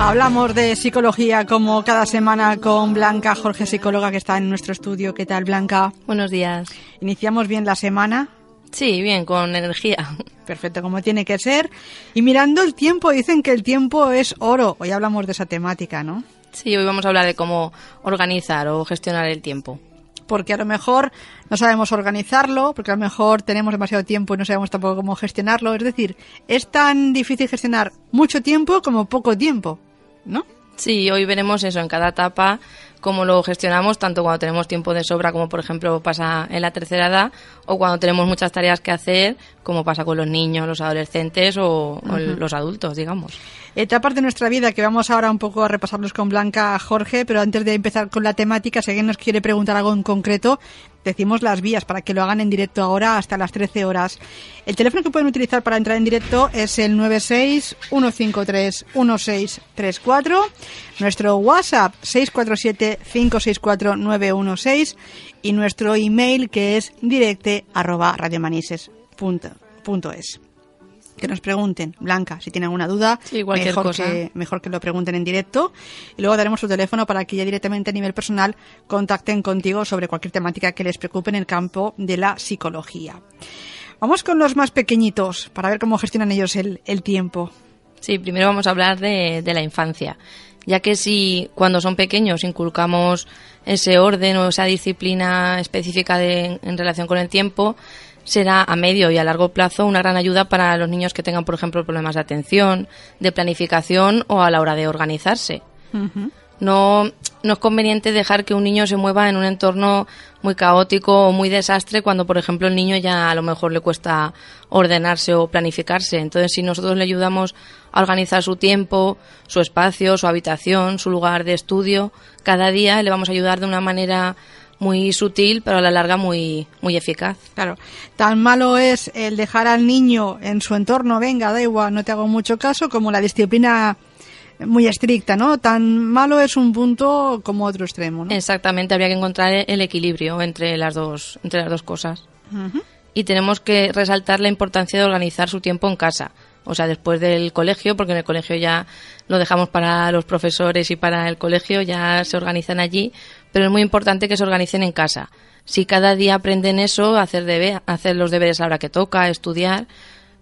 Hablamos de psicología como cada semana con Blanca Jorge, psicóloga que está en nuestro estudio. ¿Qué tal, Blanca? Buenos días. ¿Iniciamos bien la semana? Sí, bien, con energía. Perfecto, como tiene que ser. Y mirando el tiempo, dicen que el tiempo es oro. Hoy hablamos de esa temática, ¿no? Sí, hoy vamos a hablar de cómo organizar o gestionar el tiempo. Porque a lo mejor no sabemos organizarlo, porque a lo mejor tenemos demasiado tiempo y no sabemos tampoco cómo gestionarlo. Es decir, es tan difícil gestionar mucho tiempo como poco tiempo, ¿no? Sí, hoy veremos eso en cada etapa, cómo lo gestionamos, tanto cuando tenemos tiempo de sobra, como por ejemplo pasa en la tercera edad, o cuando tenemos muchas tareas que hacer, como pasa con los niños, los adolescentes o los adultos, digamos. Etapas de nuestra vida que vamos ahora un poco a repasarlos con Blanca Jorge, pero antes de empezar con la temática, si alguien nos quiere preguntar algo en concreto, decimos las vías para que lo hagan en directo ahora hasta las 13 horas. El teléfono que pueden utilizar para entrar en directo es el 96-153-1634, nuestro WhatsApp 647-564-916 y nuestro email que es directe@radiomanises.es. Que nos pregunten, Blanca, si tienen alguna duda, sí, mejor que lo pregunten en directo. Y luego daremos su teléfono para que ya directamente a nivel personal contacten contigo sobre cualquier temática que les preocupe en el campo de la psicología. Vamos con los más pequeñitos para ver cómo gestionan ellos el tiempo. Sí, primero vamos a hablar de la infancia, ya que si cuando son pequeños inculcamos ese orden o esa disciplina específica en relación con el tiempo, será a medio y a largo plazo una gran ayuda para los niños que tengan, por ejemplo, problemas de atención, de planificación o a la hora de organizarse. Uh-huh. No es conveniente dejar que un niño se mueva en un entorno muy caótico o muy desastre cuando, por ejemplo, el niño ya a lo mejor le cuesta ordenarse o planificarse. Entonces, si nosotros le ayudamos a organizar su tiempo, su espacio, su habitación, su lugar de estudio, cada día le vamos a ayudar de una manera muy sutil, pero a la larga muy eficaz. Claro, tan malo es el dejar al niño en su entorno, venga, da igual, no te hago mucho caso, como la disciplina muy estricta, ¿no? Tan malo es un punto como otro extremo, ¿no? Exactamente, habría que encontrar el equilibrio entre las dos cosas. Uh-huh. Y tenemos que resaltar la importancia de organizar su tiempo en casa. O sea, después del colegio, porque en el colegio ya lo dejamos para los profesores y para el colegio, ya se organizan allí, pero es muy importante que se organicen en casa. Si cada día aprenden eso, hacer los deberes a la hora que toca, estudiar,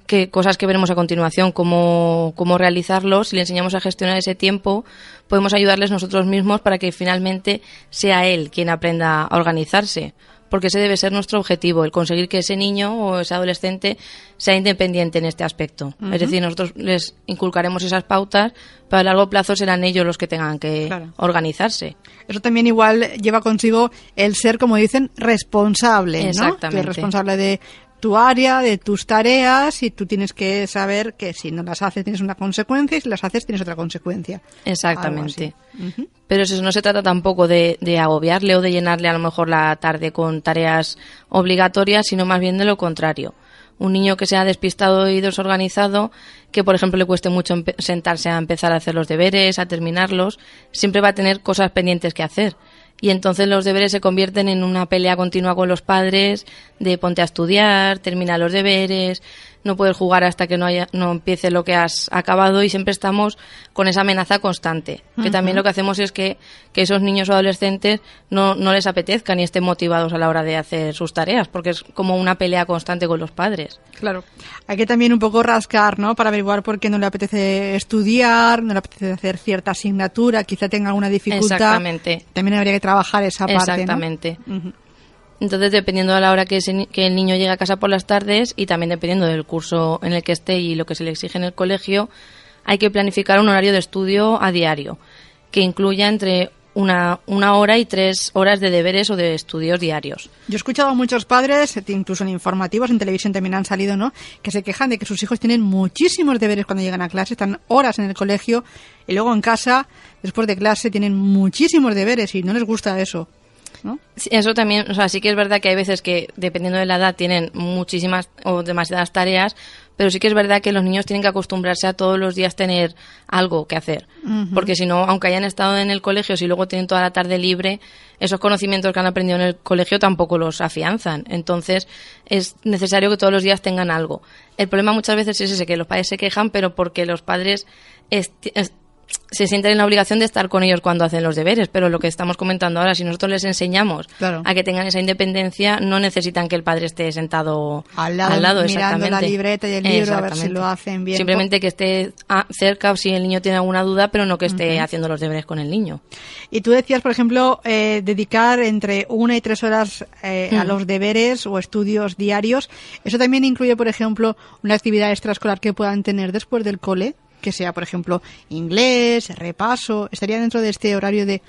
que cosas que veremos a continuación, cómo realizarlos, si le enseñamos a gestionar ese tiempo, podemos ayudarles nosotros mismos para que finalmente sea él quien aprenda a organizarse. Porque ese debe ser nuestro objetivo, el conseguir que ese niño o ese adolescente sea independiente en este aspecto. Uh-huh. Es decir, nosotros les inculcaremos esas pautas, pero a largo plazo serán ellos los que tengan que organizarse. Eso también igual lleva consigo el ser, como dicen, responsable, ¿no? Exactamente. Que es responsable de tu área, de tus tareas, y tú tienes que saber que si no las haces tienes una consecuencia y si las haces tienes otra consecuencia. Exactamente. Uh-huh. Pero eso no se trata tampoco de agobiarle o de llenarle a lo mejor la tarde con tareas obligatorias, sino más bien de lo contrario. Un niño que sea despistado y desorganizado, que por ejemplo le cueste mucho sentarse a empezar a hacer los deberes, a terminarlos, siempre va a tener cosas pendientes que hacer. Y entonces los deberes se convierten en una pelea continua con los padres de ponte a estudiar, termina los deberes, no puedes jugar hasta que no empiece lo que has acabado, y siempre estamos con esa amenaza constante. Uh-huh. Que también lo que hacemos es que esos niños o adolescentes no les apetezca ni estén motivados a la hora de hacer sus tareas, porque es como una pelea constante con los padres. Claro. Hay que también un poco rascar, ¿no? Para averiguar por qué no le apetece estudiar, no le apetece hacer cierta asignatura, quizá tenga alguna dificultad. Exactamente. También habría que trabajar esa parte, exactamente, ¿no? Uh-huh. Entonces, dependiendo de la hora que el niño llegue a casa por las tardes y también dependiendo del curso en el que esté y lo que se le exige en el colegio, hay que planificar un horario de estudio a diario, que incluya entre una hora y 3 horas de deberes o de estudios diarios. Yo he escuchado a muchos padres, incluso en informativos, en televisión también han salido, ¿no?, que se quejan de que sus hijos tienen muchísimos deberes cuando llegan a clase, están horas en el colegio y luego en casa, después de clase, tienen muchísimos deberes y no les gusta eso, ¿no? Sí, eso también, o sea, sí que es verdad que hay veces que, dependiendo de la edad, tienen muchísimas o demasiadas tareas, pero sí que es verdad que los niños tienen que acostumbrarse a todos los días tener algo que hacer. Uh-huh. Porque si no, aunque hayan estado en el colegio, si luego tienen toda la tarde libre, esos conocimientos que han aprendido en el colegio tampoco los afianzan. Entonces, es necesario que todos los días tengan algo. El problema muchas veces es ese, que los padres se quejan, pero porque los padres se sienten en la obligación de estar con ellos cuando hacen los deberes, pero lo que estamos comentando ahora, si nosotros les enseñamos a que tengan esa independencia, no necesitan que el padre esté sentado al lado mirando la libreta y el libro a ver si lo hacen bien. Simplemente que esté cerca si el niño tiene alguna duda, pero no que esté haciendo los deberes con el niño. Y tú decías, por ejemplo, dedicar entre 1 y 3 horas a los deberes o estudios diarios. ¿Eso también incluye, por ejemplo, una actividad extraescolar que puedan tener después del cole? Que sea, por ejemplo, inglés, repaso. ¿Estaría dentro de este horario de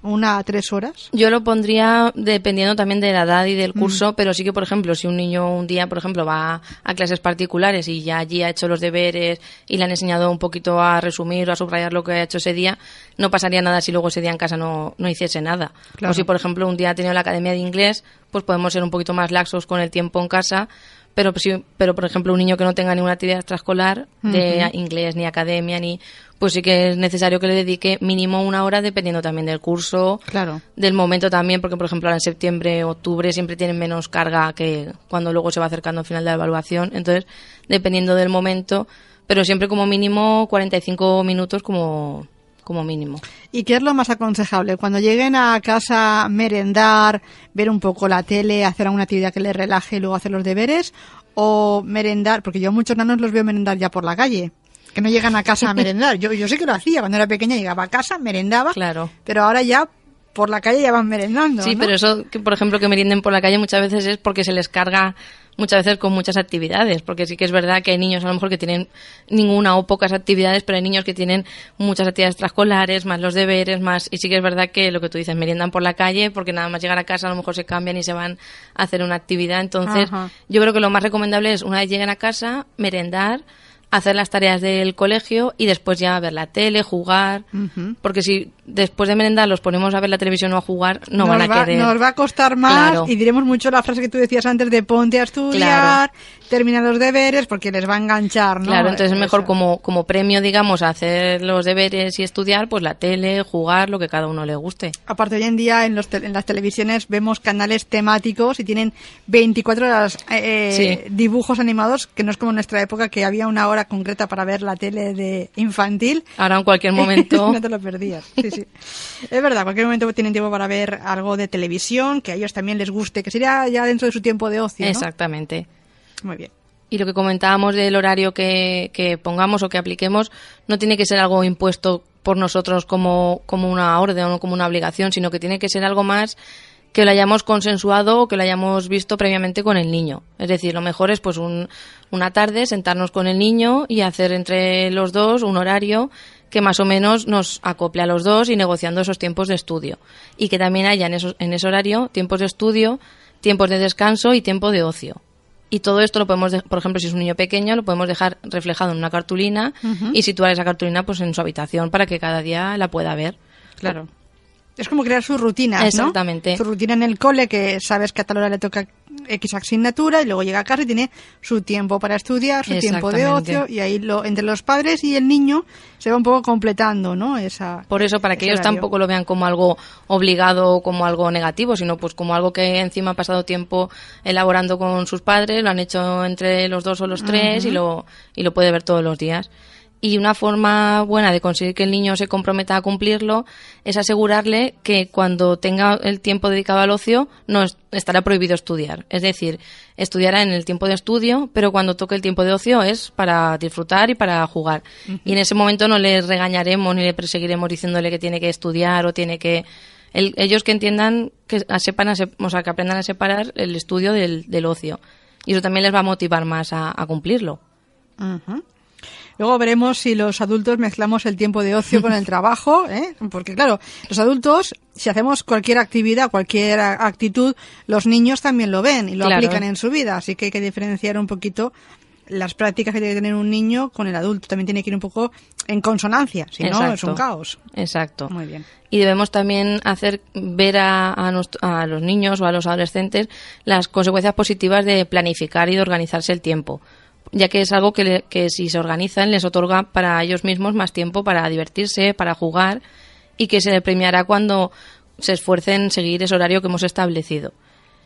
1 a 3 horas? Yo lo pondría dependiendo también de la edad y del curso, pero sí que, por ejemplo, si un niño un día, por ejemplo, va a clases particulares y ya allí ha hecho los deberes y le han enseñado un poquito a resumir o a subrayar lo que ha hecho ese día, no pasaría nada si luego ese día en casa no hiciese nada. Claro. O si, por ejemplo, un día ha tenido la academia de inglés, pues podemos ser un poquito más laxos con el tiempo en casa. Pero por ejemplo, un niño que no tenga ninguna actividad extraescolar de inglés, ni academia, pues sí que es necesario que le dedique mínimo 1 hora, dependiendo también del curso, del momento también, porque por ejemplo ahora en septiembre, octubre siempre tienen menos carga que cuando luego se va acercando al final de la evaluación. Entonces, dependiendo del momento, pero siempre como mínimo 45 minutos como mínimo. ¿Y qué es lo más aconsejable? Cuando lleguen a casa, merendar, ver un poco la tele, hacer alguna actividad que les relaje y luego hacer los deberes, o merendar, porque yo a muchos nanos los veo merendar ya por la calle, que no llegan a casa a merendar. Yo sí que lo hacía, cuando era pequeña llegaba a casa, merendaba, pero ahora ya por la calle ya van merendando. Sí, ¿no? pero eso, por ejemplo, que merienden por la calle muchas veces es porque se les carga muchas veces con muchas actividades, porque sí que es verdad que hay niños a lo mejor que tienen ninguna o pocas actividades, pero hay niños que tienen muchas actividades extraescolares, más los deberes, más, y sí que es verdad que lo que tú dices, meriendan por la calle, porque nada más llegar a casa a lo mejor se cambian y se van a hacer una actividad. Entonces, yo creo que lo más recomendable es, una vez lleguen a casa, merendar, hacer las tareas del colegio y después ya ver la tele, jugar, porque si después de merendar los ponemos a ver la televisión o a jugar, no van a querer. Nos va a costar más y diremos mucho la frase que tú decías antes de ponte a estudiar, termina los deberes, porque les va a enganchar, ¿no? Claro, entonces es mejor como premio, digamos, hacer los deberes y estudiar, pues la tele, jugar, lo que cada uno le guste. Aparte, hoy en día en las televisiones vemos canales temáticos y tienen 24 horas dibujos animados, que no es como en nuestra época que había 1 hora concreta para ver la tele de infantil. Ahora en cualquier momento no te lo perdías. Sí. Es verdad, en cualquier momento tienen tiempo para ver algo de televisión que a ellos también les guste, que sería ya dentro de su tiempo de ocio, ¿no? Exactamente. Muy bien. Y lo que comentábamos del horario que pongamos o que apliquemos no tiene que ser algo impuesto por nosotros como una orden o como una obligación, sino que tiene que ser algo más que lo hayamos consensuado o que lo hayamos visto previamente con el niño. Es decir, lo mejor es pues una tarde sentarnos con el niño y hacer entre los dos un horario que más o menos nos acople a los dos y negociando esos tiempos de estudio. Y que también haya en ese horario tiempos de estudio, tiempos de descanso y tiempo de ocio. Y todo esto lo podemos, por ejemplo, si es un niño pequeño, lo podemos dejar reflejado en una cartulina y situar esa cartulina pues en su habitación para que cada día la pueda ver. Claro. Es como crear sus rutinas, ¿no? Exactamente. Su rutina en el cole, que sabes que a tal hora le toca X asignatura y luego llega a casa y tiene su tiempo para estudiar, su tiempo de ocio, y ahí entre los padres y el niño se va un poco completando, ¿no? Por eso, para que ellos tampoco lo vean como algo obligado o como algo negativo, sino pues como algo que encima ha pasado tiempo elaborando con sus padres, lo han hecho entre los 2 o los 3 y lo puede ver todos los días. Y una forma buena de conseguir que el niño se comprometa a cumplirlo es asegurarle que cuando tenga el tiempo dedicado al ocio no estará prohibido estudiar. Es decir, estudiará en el tiempo de estudio, pero cuando toque el tiempo de ocio es para disfrutar y para jugar. Y en ese momento no le regañaremos ni le perseguiremos diciéndole que tiene que estudiar o tiene que... ellos que entiendan, que aprendan a separar el estudio del ocio. Y eso también les va a motivar más a cumplirlo. Luego veremos si los adultos mezclamos el tiempo de ocio con el trabajo, porque claro, los adultos, si hacemos cualquier actividad, cualquier actitud, los niños también lo ven y lo aplican en su vida, así que hay que diferenciar un poquito las prácticas que tiene que tener un niño con el adulto. También tiene que ir un poco en consonancia, si no es un caos. Exacto. Muy bien. Y debemos también hacer ver a los niños o a los adolescentes las consecuencias positivas de planificar y de organizarse el tiempo, ya que es algo que si se organizan les otorga para ellos mismos más tiempo para divertirse, para jugar, y que se les premiará cuando se esfuercen en seguir ese horario que hemos establecido.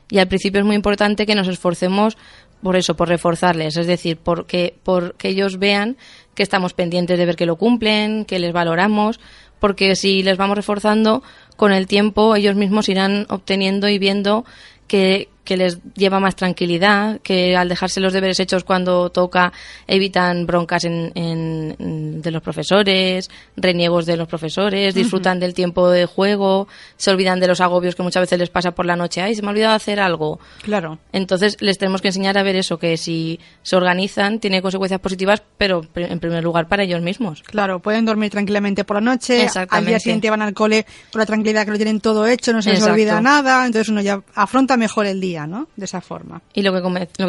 Y al principio es muy importante que nos esforcemos por eso, por reforzarles, es decir, porque ellos vean que estamos pendientes de ver que lo cumplen, que les valoramos, porque si les vamos reforzando, con el tiempo ellos mismos irán obteniendo y viendo que les lleva más tranquilidad, que al dejarse los deberes hechos cuando toca evitan broncas de los profesores, reniegos de los profesores, disfrutan del tiempo de juego, se olvidan de los agobios que muchas veces les pasa por la noche. ¡Ay, se me ha olvidado hacer algo! Claro. Entonces les tenemos que enseñar a ver eso, que si se organizan tiene consecuencias positivas, pero en primer lugar para ellos mismos. Claro, pueden dormir tranquilamente por la noche, al día siguiente van al cole con la tranquilidad que lo tienen todo hecho, no se les olvida nada, entonces uno ya afronta mejor el día, ¿no? De esa forma. Y lo que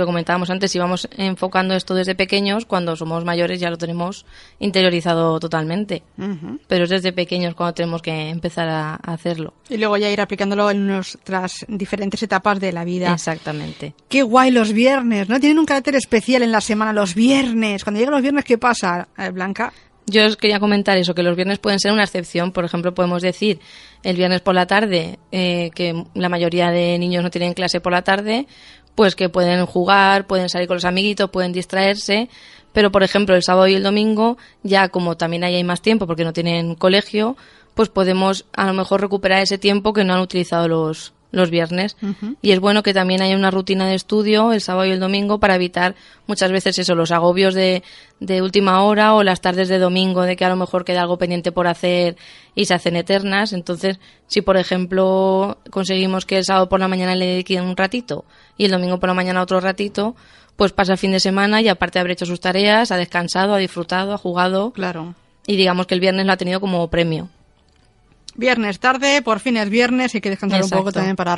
comentábamos antes, si vamos enfocando esto desde pequeños, cuando somos mayores ya lo tenemos interiorizado totalmente. Pero es desde pequeños cuando tenemos que empezar a hacerlo. Y luego ya ir aplicándolo en nuestras diferentes etapas de la vida. Exactamente. Qué guay los viernes, ¿no? Tienen un carácter especial en la semana, los viernes. Cuando llegan los viernes, ¿qué pasa, Blanca? Yo os quería comentar eso, que los viernes pueden ser una excepción. Por ejemplo, podemos decir el viernes por la tarde, que la mayoría de niños no tienen clase por la tarde, pues que pueden jugar, pueden salir con los amiguitos, pueden distraerse. Pero, por ejemplo, el sábado y el domingo, ya como también ahí hay más tiempo porque no tienen colegio, pues podemos a lo mejor recuperar ese tiempo que no han utilizado los viernes. Y es bueno que también haya una rutina de estudio el sábado y el domingo para evitar muchas veces eso, los agobios de última hora o las tardes de domingo de que a lo mejor queda algo pendiente por hacer y se hacen eternas. Entonces, si por ejemplo conseguimos que el sábado por la mañana le dediquen un ratito y el domingo por la mañana otro ratito, pues pasa el fin de semana y aparte de haber hecho sus tareas, ha descansado, ha disfrutado, ha jugado. Claro. Y digamos que el viernes lo ha tenido como premio. Viernes tarde, por fin es viernes, hay que descansar un poco también para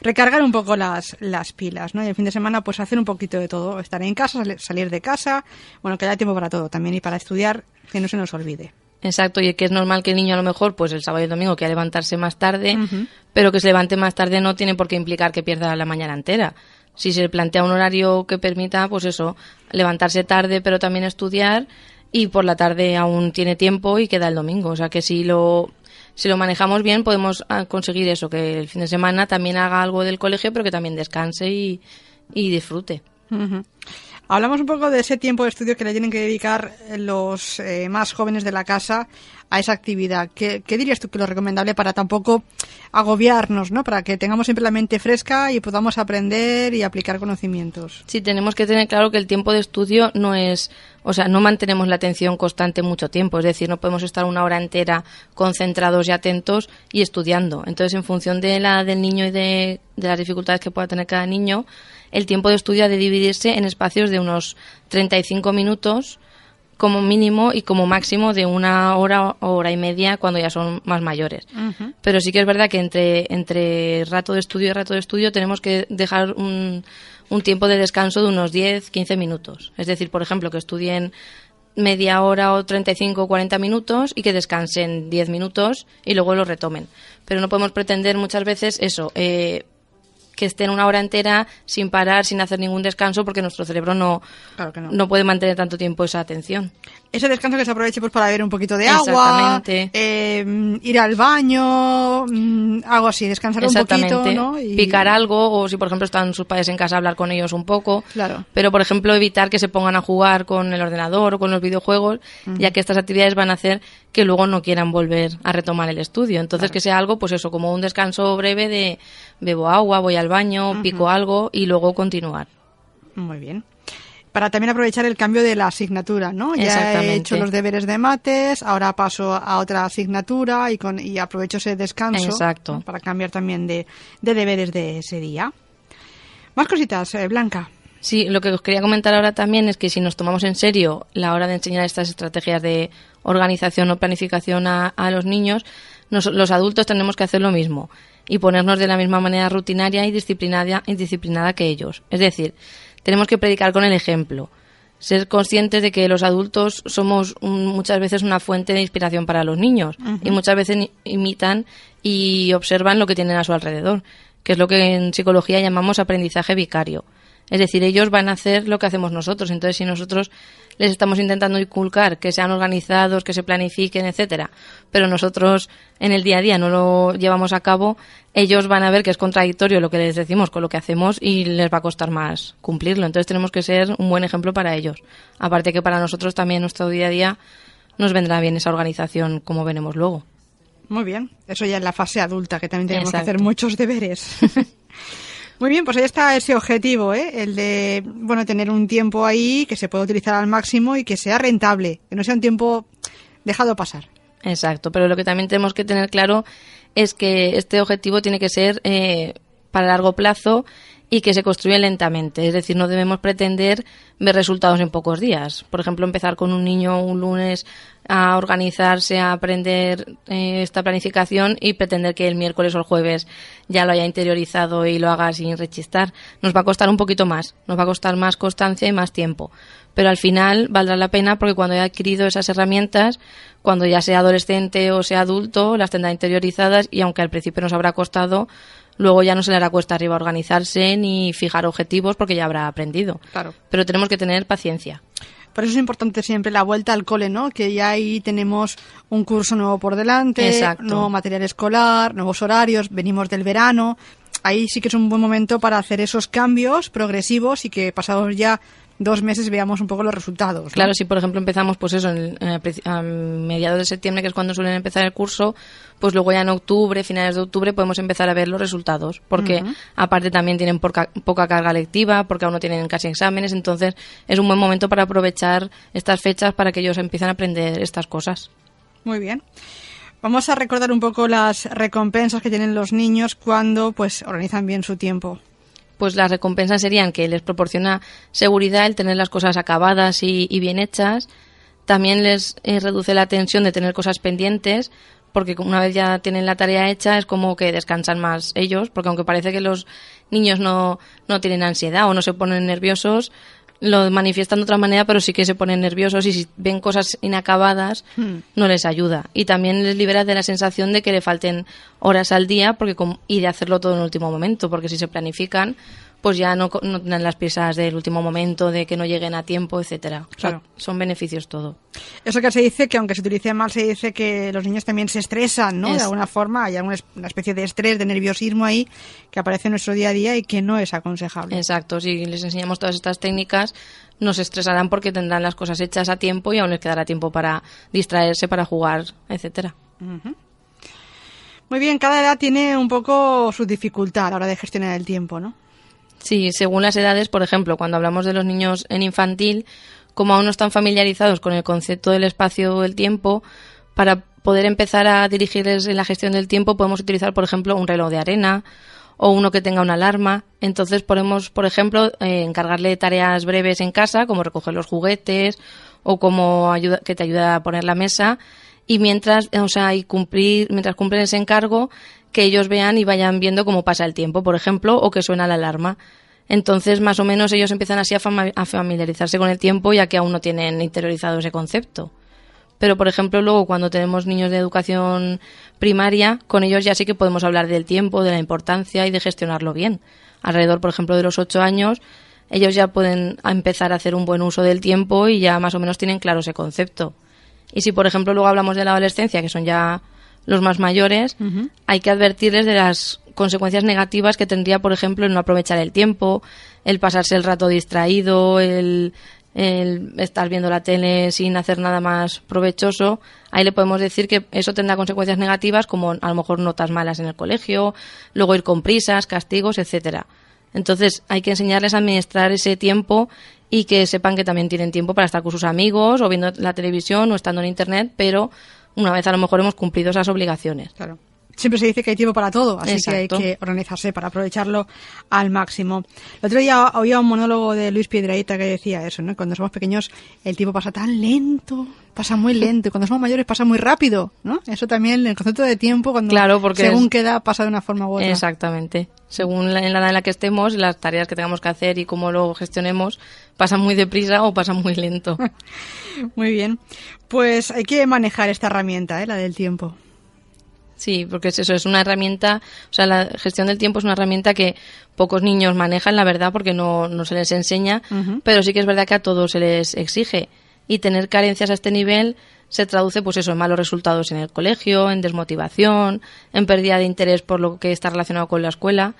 recargar un poco las pilas, ¿no? Y el fin de semana pues hacer un poquito de todo, estar en casa, salir de casa, bueno, que haya tiempo para todo también y para estudiar, que no se nos olvide. Exacto, y que es normal que el niño a lo mejor pues el sábado y el domingo quiera levantarse más tarde, pero que se levante más tarde no tiene por qué implicar que pierda la mañana entera. Si se plantea un horario que permita, pues eso, levantarse tarde pero también estudiar, y por la tarde aún tiene tiempo y queda el domingo. O sea que si lo manejamos bien podemos conseguir eso, que el fin de semana también haga algo del colegio, pero que también descanse y disfrute. Hablamos un poco de ese tiempo de estudio que le tienen que dedicar los más jóvenes de la casa a esa actividad. ¿Qué dirías tú que es lo recomendable para tampoco agobiarnos, ¿no? Para que tengamos siempre la mente fresca y podamos aprender y aplicar conocimientos. Sí, tenemos que tener claro que el tiempo de estudio no es, o sea, no mantenemos la atención constante mucho tiempo, es decir, no podemos estar una hora entera concentrados y atentos y estudiando. Entonces, en función de la del niño y de las dificultades que pueda tener cada niño, el tiempo de estudio ha de dividirse en espacios de unos 35 minutos como mínimo y como máximo de una hora o hora y media cuando ya son más mayores. Pero sí que es verdad que entre rato de estudio y rato de estudio tenemos que dejar un tiempo de descanso de unos 10-15 minutos. Es decir, por ejemplo, que estudien media hora o 35 o 40 minutos y que descansen 10 minutos y luego lo retomen. Pero no podemos pretender muchas veces eso, que estén una hora entera sin parar, sin hacer ningún descanso, porque nuestro cerebro no puede mantener tanto tiempo esa atención. Ese descanso que se aproveche pues para beber un poquito de agua, ir al baño, algo así, descansar un poquito, ¿no? Y picar algo, o si por ejemplo están sus padres en casa, hablar con ellos un poco. Claro. Pero por ejemplo evitar que se pongan a jugar con el ordenador o con los videojuegos, ya que estas actividades van a hacer que luego no quieran volver a retomar el estudio. Entonces que sea algo, pues eso, como un descanso breve de bebo agua, voy al baño, pico algo y luego continuar. Muy bien. Para también aprovechar el cambio de la asignatura, ¿no? Ya he hecho los deberes de mates, ahora paso a otra asignatura y aprovecho ese descanso. Exacto. ¿No? Para cambiar también de deberes de ese día. Más cositas, Blanca. Sí, lo que os quería comentar ahora también es que si nos tomamos en serio la hora de enseñar estas estrategias de organización o planificación a los niños, los adultos tenemos que hacer lo mismo y ponernos de la misma manera rutinaria y disciplinada que ellos. Es decir, tenemos que predicar con el ejemplo, ser conscientes de que los adultos somos muchas veces una fuente de inspiración para los niños y muchas veces imitan y observan lo que tienen a su alrededor, que es lo que en psicología llamamos aprendizaje vicario. Es decir, ellos van a hacer lo que hacemos nosotros. Entonces, si nosotros les estamos intentando inculcar que sean organizados, que se planifiquen, etcétera, pero nosotros en el día a día no lo llevamos a cabo, ellos van a ver que es contradictorio lo que les decimos con lo que hacemos y les va a costar más cumplirlo. Entonces, tenemos que ser un buen ejemplo para ellos. Aparte que para nosotros también en nuestro día a día nos vendrá bien esa organización, como veremos luego. Muy bien. Eso ya en la fase adulta, que también tenemos que hacer muchos deberes. Muy bien, pues ahí está ese objetivo, el de, bueno, tener un tiempo ahí que se pueda utilizar al máximo y que sea rentable, que no sea un tiempo dejado pasar. Exacto, pero lo que también tenemos que tener claro es que este objetivo tiene que ser para largo plazo y que se construye lentamente. Es decir, no debemos pretender ver resultados en pocos días. Por ejemplo, empezar con un niño un lunes a organizarse, a aprender esta planificación y pretender que el miércoles o el jueves ya lo haya interiorizado y lo haga sin rechistar. Nos va a costar un poquito más, nos va a costar más constancia y más tiempo. Pero al final valdrá la pena porque cuando haya adquirido esas herramientas, cuando ya sea adolescente o sea adulto, las tendrá interiorizadas y aunque al principio nos habrá costado, luego ya no se le hará cuesta arriba organizarse ni fijar objetivos porque ya habrá aprendido. Claro. Pero tenemos que tener paciencia. Por eso es importante siempre la vuelta al cole, ¿no? Que ya ahí tenemos un curso nuevo por delante, Exacto. Nuevo material escolar, nuevos horarios, venimos del verano. Ahí sí que es un buen momento para hacer esos cambios progresivos y que pasados ya 2 meses veamos un poco los resultados, ¿no? Claro, si por ejemplo empezamos pues eso a mediados de septiembre, que es cuando suelen empezar el curso, pues luego ya en octubre, finales de octubre, podemos empezar a ver los resultados, porque aparte también tienen poca carga lectiva, porque aún no tienen casi exámenes, entonces es un buen momento para aprovechar estas fechas para que ellos empiecen a aprender estas cosas. Muy bien. Vamos a recordar un poco las recompensas que tienen los niños cuando pues organizan bien su tiempo. Pues las recompensas serían que les proporciona seguridad el tener las cosas acabadas y bien hechas. También les reduce la tensión de tener cosas pendientes, porque una vez ya tienen la tarea hecha es como que descansan más ellos, porque aunque parece que los niños no tienen ansiedad o no se ponen nerviosos, lo manifiestan de otra manera, pero sí que se ponen nerviosos y si ven cosas inacabadas no les ayuda. Y también les libera de la sensación de que le falten horas al día y de hacerlo todo en el último momento, porque si se planifican, pues ya no tendrán las prisas del último momento, de que no lleguen a tiempo, etcétera. Claro. O sea, son beneficios todo. Eso que se dice, que aunque se utilice mal, se dice que los niños también se estresan, ¿no? Es. De alguna forma hay una especie de estrés, de nerviosismo ahí que aparece en nuestro día a día y que no es aconsejable. Exacto, si les enseñamos todas estas técnicas, no se estresarán porque tendrán las cosas hechas a tiempo y aún les quedará tiempo para distraerse, para jugar, etcétera. Uh-huh. Muy bien, cada edad tiene un poco su dificultad a la hora de gestionar el tiempo, ¿no? Sí, según las edades, por ejemplo, cuando hablamos de los niños en infantil, como aún no están familiarizados con el concepto del espacio o el tiempo, para poder empezar a dirigirles en la gestión del tiempo podemos utilizar, por ejemplo, un reloj de arena o uno que tenga una alarma. Entonces podemos, por ejemplo, encargarle tareas breves en casa, como recoger los juguetes o como que te ayuda a poner la mesa, y mientras cumplen ese encargo, que ellos vean y vayan viendo cómo pasa el tiempo, por ejemplo, o que suena la alarma. Entonces, más o menos, ellos empiezan así a familiarizarse con el tiempo, ya que aún no tienen interiorizado ese concepto. Pero, por ejemplo, luego cuando tenemos niños de educación primaria, con ellos ya sí que podemos hablar del tiempo, de la importancia y de gestionarlo bien. Alrededor, por ejemplo, de los 8 años, ellos ya pueden empezar a hacer un buen uso del tiempo y ya más o menos tienen claro ese concepto. Y si, por ejemplo, luego hablamos de la adolescencia, que son ya los más mayores, hay que advertirles de las consecuencias negativas que tendría, por ejemplo, el no aprovechar el tiempo, el pasarse el rato distraído, el estar viendo la tele sin hacer nada más provechoso. Ahí le podemos decir que eso tendrá consecuencias negativas, como a lo mejor notas malas en el colegio, luego ir con prisas, castigos, etcétera. Entonces hay que enseñarles a administrar ese tiempo y que sepan que también tienen tiempo para estar con sus amigos o viendo la televisión o estando en internet, pero una vez a lo mejor hemos cumplido esas obligaciones. Claro. Siempre se dice que hay tiempo para todo, así Exacto. que hay que organizarse para aprovecharlo al máximo. El otro día oía un monólogo de Luis Piedrahita que decía eso, ¿no? Cuando somos pequeños el tiempo pasa tan lento, pasa muy lento, y cuando somos mayores pasa muy rápido, ¿no? Eso también, el concepto de tiempo, cuando claro, porque según qué edad pasa de una forma u otra. Exactamente. Según en la edad en la que estemos, las tareas que tengamos que hacer y cómo lo gestionemos, pasan muy deprisa o pasan muy lento. Muy bien. Pues hay que manejar esta herramienta, la del tiempo. Sí, porque es eso, es una herramienta, o sea, la gestión del tiempo es una herramienta que pocos niños manejan, la verdad, porque no se les enseña, pero sí que es verdad que a todos se les exige. Y tener carencias a este nivel se traduce, pues eso, en malos resultados en el colegio, en desmotivación, en pérdida de interés por lo que está relacionado con la escuela.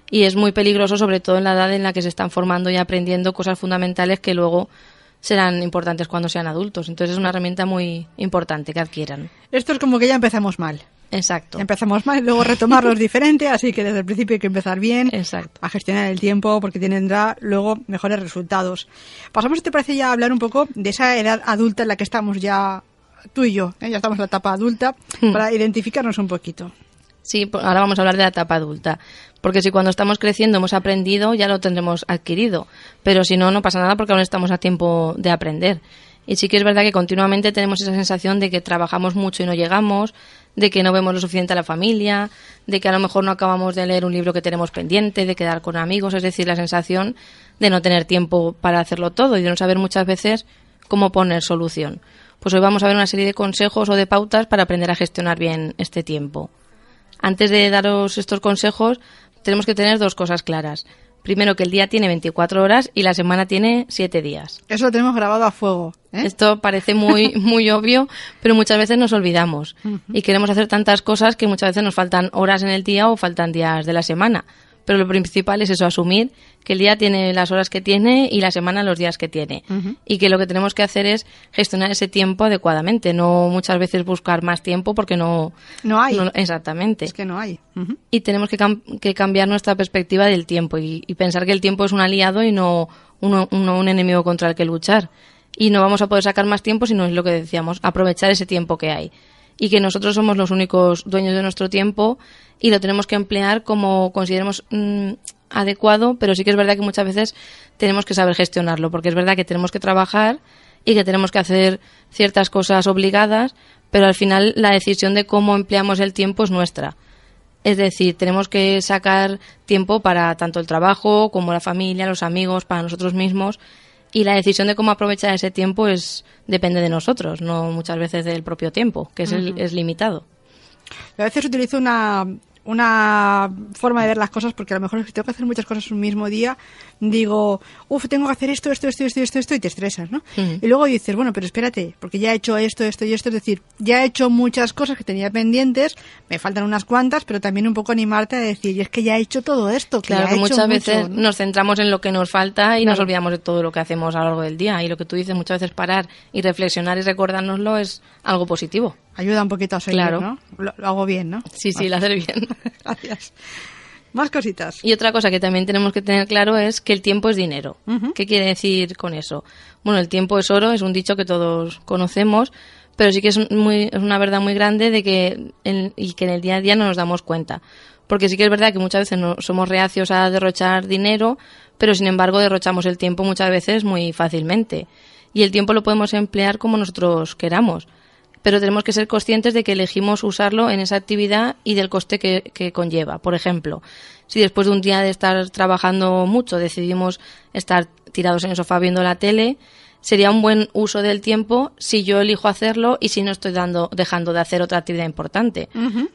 Y es muy peligroso, sobre todo en la edad en la que se están formando y aprendiendo cosas fundamentales que luego serán importantes cuando sean adultos. Entonces es una herramienta muy importante que adquieran. Esto es como que ya empezamos mal. Exacto. Empezamos mal y luego retomarlo es diferente, así que desde el principio hay que empezar bien. Exacto. A gestionar el tiempo porque tendrá luego mejores resultados. Pasamos, si te parece, ya a hablar un poco de esa edad adulta en la que estamos ya tú y yo, ya estamos en la etapa adulta, para identificarnos un poquito. Sí, ahora vamos a hablar de la etapa adulta, porque si cuando estamos creciendo hemos aprendido, ya lo tendremos adquirido, pero si no, no pasa nada porque aún estamos a tiempo de aprender. Y sí que es verdad que continuamente tenemos esa sensación de que trabajamos mucho y no llegamos, de que no vemos lo suficiente a la familia, de que a lo mejor no acabamos de leer un libro que tenemos pendiente, de quedar con amigos, es decir, la sensación de no tener tiempo para hacerlo todo y de no saber muchas veces cómo poner solución. Pues hoy vamos a ver una serie de consejos o de pautas para aprender a gestionar bien este tiempo. Antes de daros estos consejos, tenemos que tener dos cosas claras. Primero, que el día tiene 24 horas y la semana tiene 7 días. Eso lo tenemos grabado a fuego, ¿eh? Esto parece muy obvio, pero muchas veces nos olvidamos. Y queremos hacer tantas cosas que muchas veces nos faltan horas en el día o faltan días de la semana. Pero lo principal es eso, asumir que el día tiene las horas que tiene y la semana los días que tiene. Y que lo que tenemos que hacer es gestionar ese tiempo adecuadamente, no muchas veces buscar más tiempo porque no hay. Exactamente. Es que no hay. Y tenemos que cambiar nuestra perspectiva del tiempo y pensar que el tiempo es un aliado y no un enemigo contra el que luchar. Y no vamos a poder sacar más tiempo si no es lo que decíamos, aprovechar ese tiempo que hay. Y que nosotros somos los únicos dueños de nuestro tiempo y lo tenemos que emplear como consideremos adecuado, pero sí que es verdad que muchas veces tenemos que saber gestionarlo, porque es verdad que tenemos que trabajar y que tenemos que hacer ciertas cosas obligadas, pero al final la decisión de cómo empleamos el tiempo es nuestra. Es decir, tenemos que sacar tiempo para tanto el trabajo como la familia, los amigos, para nosotros mismos. Y la decisión de cómo aprovechar ese tiempo depende de nosotros, no muchas veces del propio tiempo, que es limitado. A veces utilizo una forma de ver las cosas porque a lo mejor si tengo que hacer muchas cosas un mismo día, digo, tengo que hacer esto y te estresas, ¿no? Y luego dices, bueno, pero espérate, porque ya he hecho esto y esto, es decir, ya he hecho muchas cosas que tenía pendientes, me faltan unas cuantas, pero también un poco animarte a decir, y es que ya he hecho todo esto. Claro, que muchas veces nos centramos en lo que nos falta y nos olvidamos de todo lo que hacemos a lo largo del día, y lo que tú dices, muchas veces parar y reflexionar y recordárnoslo es algo positivo. Ayuda un poquito a seguir, claro. ¿no? Lo hago bien, ¿no? Sí, lo haces bien. Gracias. Más cositas. Y otra cosa que también tenemos que tener claro es que el tiempo es dinero. ¿Qué quiere decir con eso? Bueno, el tiempo es oro, es un dicho que todos conocemos, pero sí que es una verdad muy grande de que en el día a día no nos damos cuenta. Porque sí que es verdad que muchas veces no somos reacios a derrochar dinero, pero sin embargo derrochamos el tiempo muchas veces muy fácilmente. Y el tiempo lo podemos emplear como nosotros queramos. Pero tenemos que ser conscientes de que elegimos usarlo en esa actividad y del coste que conlleva. Por ejemplo, si después de un día de estar trabajando mucho decidimos estar tirados en el sofá viendo la tele, sería un buen uso del tiempo si yo elijo hacerlo y si no estoy dejando de hacer otra actividad importante.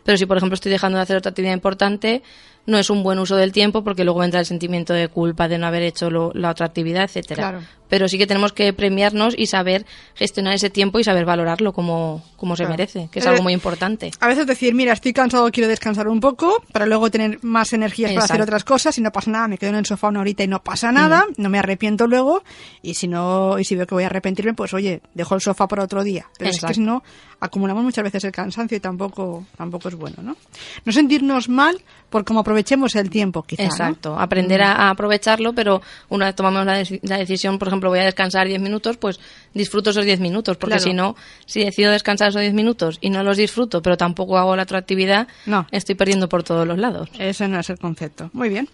Pero si, por ejemplo, estoy dejando de hacer otra actividad importante, no es un buen uso del tiempo porque luego entra el sentimiento de culpa de no haber hecho la otra actividad, etcétera. Claro. Pero sí que tenemos que premiarnos y saber gestionar ese tiempo y saber valorarlo como se merece, que es algo muy importante. A veces decir, mira, estoy cansado, quiero descansar un poco para luego tener más energías para hacer otras cosas y no pasa nada, me quedo en el sofá una horita y no pasa nada, no me arrepiento luego y si veo que voy a arrepentirme, pues oye, dejo el sofá para otro día. Pero es que si no, acumulamos muchas veces el cansancio y tampoco es bueno, ¿no? No sentirnos mal por cómo aprovechemos el tiempo, quizá. Exacto, ¿no? Aprender a aprovecharlo, pero una vez tomamos la decisión, por ejemplo, voy a descansar 10 minutos, pues disfruto esos 10 minutos, porque si no, si decido descansar esos 10 minutos y no los disfruto, pero tampoco hago la otra actividad, estoy perdiendo por todos los lados. Ese no es el concepto. Muy bien.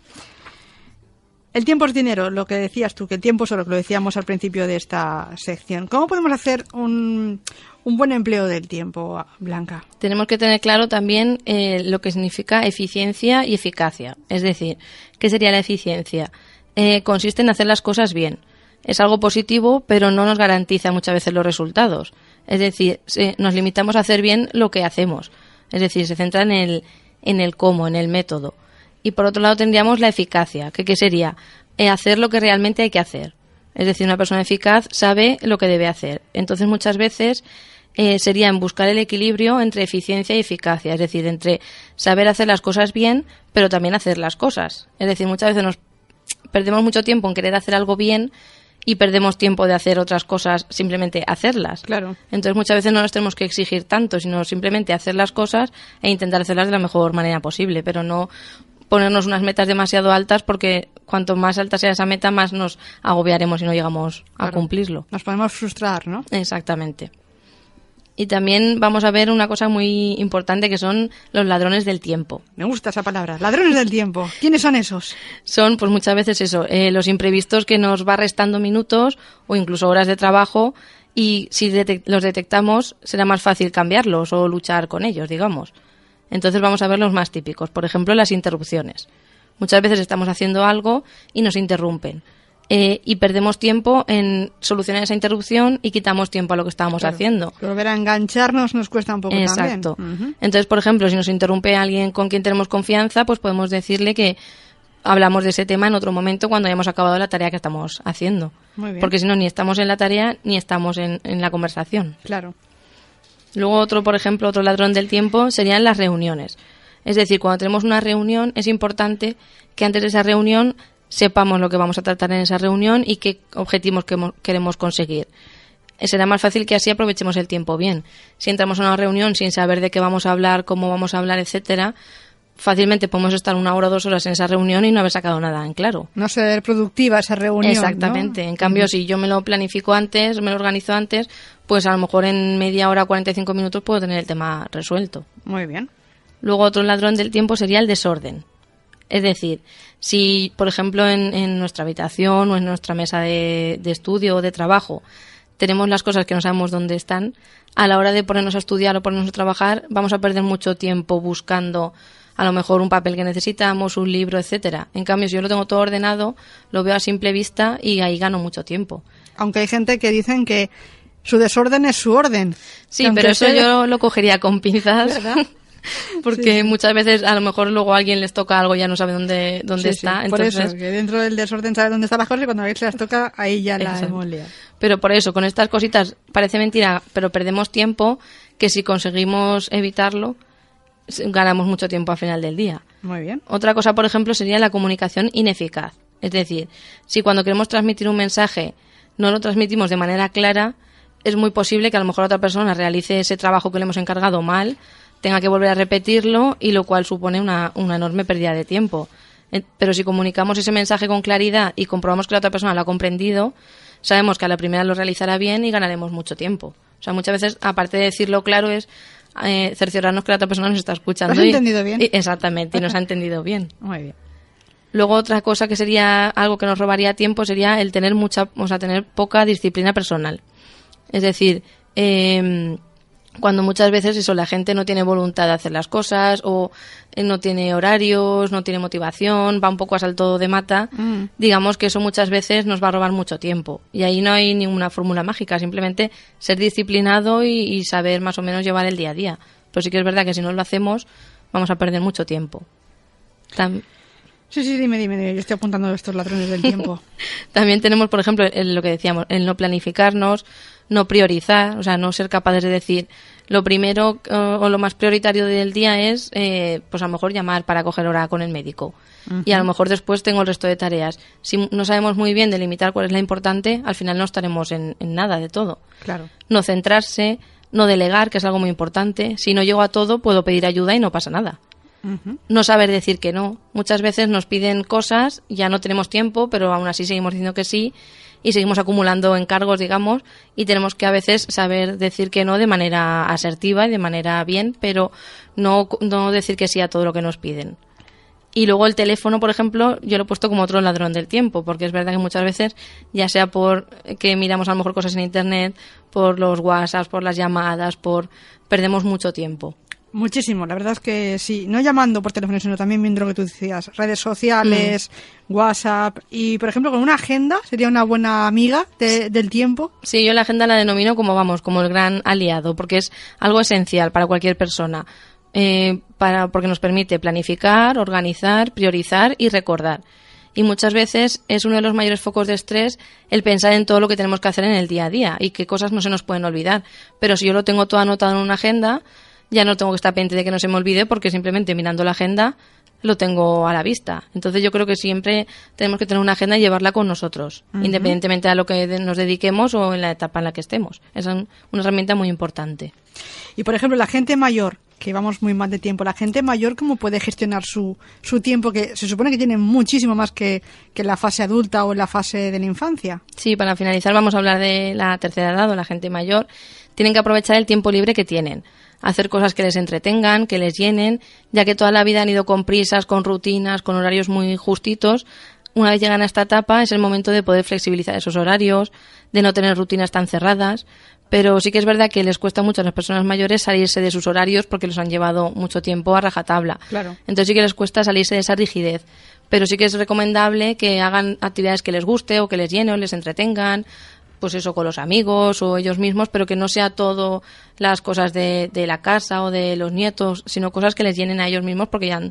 El tiempo es dinero, lo que decías tú, que el tiempo es oro, que lo decíamos al principio de esta sección. ¿Cómo podemos hacer un buen empleo del tiempo, Blanca? Tenemos que tener claro también lo que significa eficiencia y eficacia. Es decir, ¿qué sería la eficiencia? Consiste en hacer las cosas bien. Es algo positivo, pero no nos garantiza muchas veces los resultados. Es decir, nos limitamos a hacer bien lo que hacemos. Es decir, se centra en el cómo, en el método. Y por otro lado tendríamos la eficacia, que ¿qué sería? Hacer lo que realmente hay que hacer. Es decir, una persona eficaz sabe lo que debe hacer. Entonces, muchas veces sería en buscar el equilibrio entre eficiencia y eficacia. Es decir, entre saber hacer las cosas bien, pero también hacer las cosas. Es decir, muchas veces nos perdemos mucho tiempo en querer hacer algo bien y perdemos tiempo de hacer otras cosas, simplemente hacerlas. Claro. Entonces, muchas veces no nos tenemos que exigir tanto, sino simplemente hacer las cosas e intentar hacerlas de la mejor manera posible, pero no ponernos unas metas demasiado altas, porque cuanto más alta sea esa meta, más nos agobiaremos y no llegamos a cumplirlo. Nos podemos frustrar, ¿no? Exactamente. Y también vamos a ver una cosa muy importante, que son los ladrones del tiempo. Me gusta esa palabra, ladrones del tiempo. ¿Quiénes son esos? Son, pues muchas veces eso, los imprevistos que nos va restando minutos o incluso horas de trabajo, y si los detectamos será más fácil cambiarlos o luchar con ellos, digamos. Entonces vamos a ver los más típicos. Por ejemplo, las interrupciones. Muchas veces estamos haciendo algo y nos interrumpen. Y perdemos tiempo en solucionar esa interrupción y quitamos tiempo a lo que estábamos haciendo. Volver a engancharnos nos cuesta un poco. Exacto. También. Uh-huh. Entonces, por ejemplo, si nos interrumpe alguien con quien tenemos confianza, pues podemos decirle que hablamos de ese tema en otro momento cuando hayamos acabado la tarea que estamos haciendo. Muy bien. Porque si no, ni estamos en la tarea ni estamos en la conversación. Claro. Luego otro ladrón del tiempo serían las reuniones. Es decir, cuando tenemos una reunión es importante que antes de esa reunión sepamos lo que vamos a tratar en esa reunión y qué objetivos queremos conseguir. Será más fácil que así aprovechemos el tiempo bien. Si entramos a una reunión sin saber de qué vamos a hablar, cómo vamos a hablar, etcétera, fácilmente podemos estar 1 hora o 2 horas en esa reunión y no haber sacado nada en claro. No ser productiva esa reunión. Exactamente. ¿No? En cambio, si yo me lo planifico antes, me lo organizo antes, pues a lo mejor en media hora, 45 minutos puedo tener el tema resuelto. Muy bien. Luego otro ladrón del tiempo sería el desorden. Es decir, si por ejemplo en nuestra habitación o en nuestra mesa de estudio o de trabajo tenemos las cosas que no sabemos dónde están, a la hora de ponernos a estudiar o ponernos a trabajar vamos a perder mucho tiempo buscando a lo mejor un papel que necesitamos, un libro, etcétera. En cambio, si yo lo tengo todo ordenado, lo veo a simple vista y ahí gano mucho tiempo. Aunque hay gente que dicen que su desorden es su orden. Sí, pero eso yo lo cogería con pinzas. ¿Verdad? Porque sí. Muchas veces a lo mejor luego a alguien les toca algo y ya no sabe dónde sí, está. Sí. Por entonces... eso, que dentro del desorden sabe dónde están las cosas y cuando a veces las toca ahí ya la hemos liado. Pero por eso, con estas cositas, parece mentira, pero perdemos tiempo, que si conseguimos evitarlo, ganamos mucho tiempo al final del día. Muy bien. Otra cosa, por ejemplo, sería la comunicación ineficaz. Es decir, si cuando queremos transmitir un mensaje no lo transmitimos de manera clara, es muy posible que a lo mejor otra persona realice ese trabajo que le hemos encargado mal, tenga que volver a repetirlo y lo cual supone una enorme pérdida de tiempo. Pero si comunicamos ese mensaje con claridad y comprobamos que la otra persona lo ha comprendido, sabemos que a la primera lo realizará bien y ganaremos mucho tiempo. O sea, muchas veces, aparte de decirlo claro, es cerciorarnos que la otra persona nos está escuchando. ¿Lo has entendido bien? Exactamente, y nos ha entendido bien. Muy bien. Luego otra cosa que sería algo que nos robaría tiempo sería el tener tener poca disciplina personal. Es decir, cuando muchas veces eso, la gente no tiene voluntad de hacer las cosas o no tiene horarios, no tiene motivación, va un poco a salto de mata, digamos que eso muchas veces nos va a robar mucho tiempo. Y ahí no hay ninguna fórmula mágica, simplemente ser disciplinado y saber más o menos llevar el día a día. Pero sí que es verdad que si no lo hacemos vamos a perder mucho tiempo. Sí, dime, yo estoy apuntando estos ladrones del tiempo. También tenemos, por ejemplo, lo que decíamos, el no planificarnos, no priorizar, o sea, no ser capaces de decir lo primero o lo más prioritario del día es, pues a lo mejor llamar para coger hora con el médico. Uh-huh. Y a lo mejor después tengo el resto de tareas. Si no sabemos muy bien delimitar cuál es la importante, al final no estaremos en nada de todo. Claro. No centrarse, no delegar, que es algo muy importante. Si no llego a todo, puedo pedir ayuda y no pasa nada. Uh-huh. No saber decir que no. Muchas veces nos piden cosas, ya no tenemos tiempo, pero aún así seguimos diciendo que sí y seguimos acumulando encargos, digamos, y tenemos que a veces saber decir que no de manera asertiva y de manera bien, pero no decir que sí a todo lo que nos piden. Y luego el teléfono, por ejemplo, yo lo he puesto como otro ladrón del tiempo, porque es verdad que muchas veces, ya sea por que miramos a lo mejor cosas en internet, por los WhatsApp, por las llamadas, perdemos mucho tiempo. Muchísimo, la verdad es que sí, no llamando por teléfono, sino también viendo lo que tú decías, redes sociales, WhatsApp y, por ejemplo, con una agenda, sería una buena amiga del tiempo. Sí, yo la agenda la denomino como el gran aliado, porque es algo esencial para cualquier persona. porque nos permite planificar, organizar, priorizar y recordar. Y muchas veces es uno de los mayores focos de estrés el pensar en todo lo que tenemos que hacer en el día a día y qué cosas no se nos pueden olvidar. Pero si yo lo tengo todo anotado en una agenda, ya no tengo que estar pendiente de que no se me olvide porque simplemente mirando la agenda lo tengo a la vista. Entonces yo creo que siempre tenemos que tener una agenda y llevarla con nosotros, independientemente de a lo que nos dediquemos o en la etapa en la que estemos. Es una herramienta muy importante. Y por ejemplo, la gente mayor, que vamos muy mal de tiempo, la gente mayor, ¿cómo puede gestionar su tiempo? Que se supone que tiene muchísimo más que la fase adulta o la fase de la infancia. Sí, para finalizar vamos a hablar de la tercera edad o la gente mayor. Tienen que aprovechar el tiempo libre que tienen, hacer cosas que les entretengan, que les llenen, ya que toda la vida han ido con prisas, con rutinas, con horarios muy justitos. Una vez llegan a esta etapa es el momento de poder flexibilizar esos horarios, de no tener rutinas tan cerradas. Pero sí que es verdad que les cuesta mucho a las personas mayores salirse de sus horarios porque los han llevado mucho tiempo a rajatabla. Claro. Entonces sí que les cuesta salirse de esa rigidez. Pero sí que es recomendable que hagan actividades que les guste o que les llenen o les entretengan, pues eso, con los amigos o ellos mismos, pero que no sea todo las cosas de la casa o de los nietos, sino cosas que les llenen a ellos mismos porque ya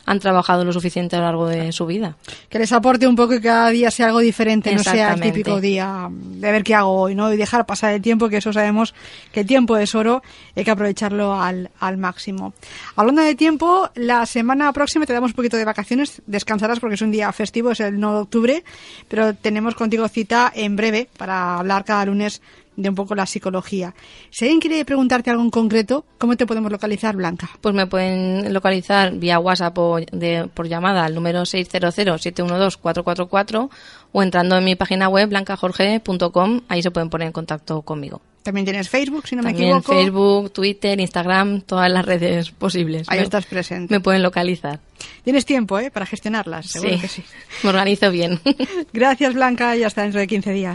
han trabajado lo suficiente a lo largo de su vida. Que les aporte un poco y cada día sea algo diferente, no sea el típico día de ver qué hago hoy, ¿no? Y dejar pasar el tiempo, que eso sabemos que el tiempo es oro, hay que aprovecharlo al máximo. Hablando de tiempo, la semana próxima te damos un poquito de vacaciones, descansarás porque es un día festivo, es el 9 de octubre, pero tenemos contigo cita en breve para hablar cada lunes de un poco la psicología. Si alguien quiere preguntarte algo en concreto, ¿cómo te podemos localizar, Blanca? Pues me pueden localizar vía WhatsApp o por llamada al número 600-712-444 o entrando en mi página web blancajorge.com, ahí se pueden poner en contacto conmigo. También tienes Facebook, si no me También equivoco. Facebook, Twitter, Instagram, todas las redes posibles. Ahí estás presente. Me pueden localizar. Tienes tiempo, para gestionarlas, seguro que sí. Me organizo bien. Gracias, Blanca, y hasta dentro de 15 días.